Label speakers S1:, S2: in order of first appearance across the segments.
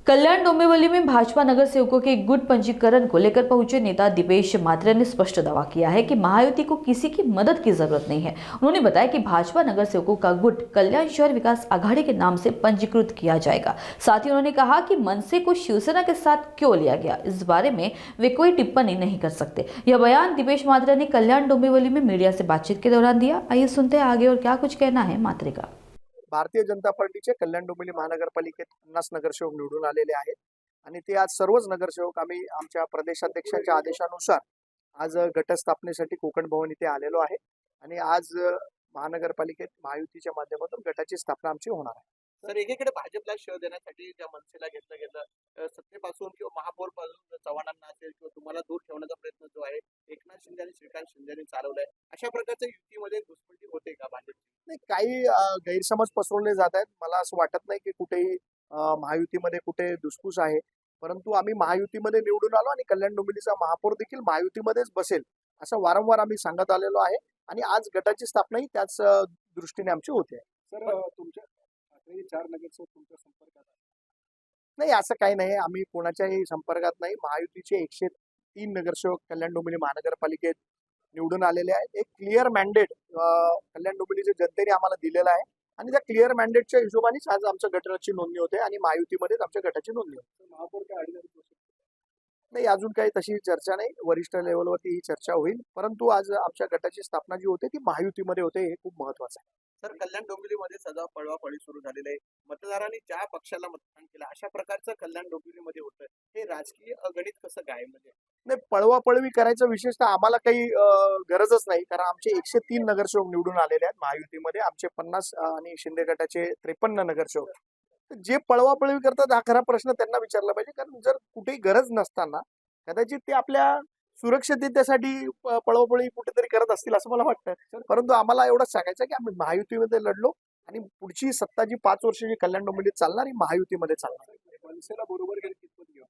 S1: कल्याण डोंबिवली में भाजपा नगर सेवकों के गुट पंजीकरण को लेकर पहुंचे नेता दीपेश मात्रे ने स्पष्ट दावा किया है कि महायुति को किसी की मदद की जरूरत नहीं है। उन्होंने बताया कि भाजपा नगर सेवकों का गुट कल्याण शहर विकास आघाड़ी के नाम से पंजीकृत किया जाएगा। साथ ही उन्होंने कहा कि मनसे को शिवसेना के साथ क्यों लिया गया, इस बारे में वे कोई टिप्पणी नहीं कर सकते। यह बयान दीपेश मात्रे ने कल्याण डोंबिवली में मीडिया से बातचीत के दौरान दिया। आइए सुनते हैं आगे और क्या कुछ कहना है मात्रे का।
S2: भारतीय जनता पार्टीचे कल्याण डोंबिवली महानगरपालिकेत 50 नगरसेवक निवडून आलेले आहेत आणि ते आज सर्वच नगरसेवक आम्ही आमच्या प्रदेशाध्यक्षांच्या आदेशानुसार आज घटस्थापनेसाठी कोकण भवन इथे आलेलो आहे आणि आज महानगरपालिकेत महायुतीच्या माध्यमातून गटाची स्थापना आमची होणार आहे।
S3: सर, एकीकडे भाजपला शह देण्यासाठी ज्या मनसेला घेतलं गेलं, सत्तेपासून किंवा महापौर पासून चव्हाणांना असेल किंवा तुम्हाला दूर ठेवण्याचा प्रयत्न जो आहे एकनाथ शिंदे आणि श्रीकांत शिंदेनी चालवलाय, अशा प्रकारच्या युतीमध्ये घुसपट्टी होते का भाजपची?
S2: नाही, काही गैरसमज पसरवले जात आहेत। मला असं वाटत नाही की कुठेही महायुतीमध्ये कुठे धुसफूस आहे, परंतु आम्ही महायुतीमध्ये निवडून आलो आणि कल्याण डोंबिवलीचा महापौर देखील महायुतीमध्येच बसेल असं वारंवार आम्ही सांगत आलेलो आहे आणि आज गटाची स्थापनाही त्याच दृष्टीने आमची होते।
S4: सर, तुमच्या 4 नगरसेवक तुमच्या संपर्कात आहेत?
S2: नाही, असं काही नाही, आम्ही कोणाच्याही संपर्कात नाही। महायुतीचे 103 नगरसेवक कल्याण डोंबिवली महानगरपालिकेत निवडून आलेले आहेत। एक क्लिअर मॅन्डेट कल्याण डोंबिवलीच्या जनतेने आम्हाला दिलेला आहे आणि त्या क्लिअर मॅन्डेटच्या हिशोबानेच आज आमच्या गटाची नोंदणी होते आणि महायुतीमध्येच आमच्या गटाची नोंदणी होते।
S4: महापौर काय अडचण
S2: नाही, अजून काही तशी चर्चा नाही, वरिष्ठ लेवलवरती ही चर्चा होईल, परंतु आज आमच्या गटाची स्थापना जी होते ती महायुतीमध्ये होते, हे खूप महत्वाचं आहे।
S3: सर, कल्याण डोंबिवलीमध्ये सध्या पळवापळी सुरू झालेली आहे। मतदारांनी ज्या पक्षाला मतदान केलं अशा प्रकारचं कल्याण डोंबिवलीमध्ये होतं, हे राजकीय अगणित कसं काय? म्हणजे
S2: नाही, पळवापळवी करायचं विशेषतः आम्हाला काही गरजच नाही, कारण आमचे 103 नगरसेवक निवडून आलेले आहेत महायुतीमध्ये, आमचे 50 आणि शिंदे गटाचे 53 नगरसेवक। जे पळवापळवी करतात हा खरा प्रश्न त्यांना विचारला पाहिजे, कारण जर कुठेही गरज नसताना कदाचित ते आपल्या सुरक्षिततेसाठी पळवापळी कुठेतरी करत असतील असं मला वाटतं। परंतु आम्हाला एवढंच सांगायचं की आम्ही महायुतीमध्ये लढलो आणि पुढची सत्ता जी 5 वर्ष जी कल्याण डोंबिवलीत चालणार ही महायुतीमध्ये चालणार।
S4: मनसेला बरोबर गेले कितपत घेऊन?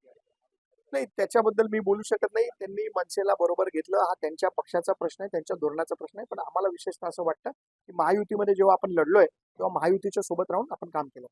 S2: नाही, त्याच्याबद्दल मी बोलू शकत नाही। त्यांनी मनसेला बरोबर घेतलं हा त्यांच्या पक्षाचा प्रश्न आहे, त्यांच्या धोरणाचा प्रश्न आहे, पण आम्हाला विशेषतः असं वाटतं की महायुतीमध्ये जेव्हा आपण लढलोय तेव्हा महायुतीच्या सोबत राहून आपण काम केलं।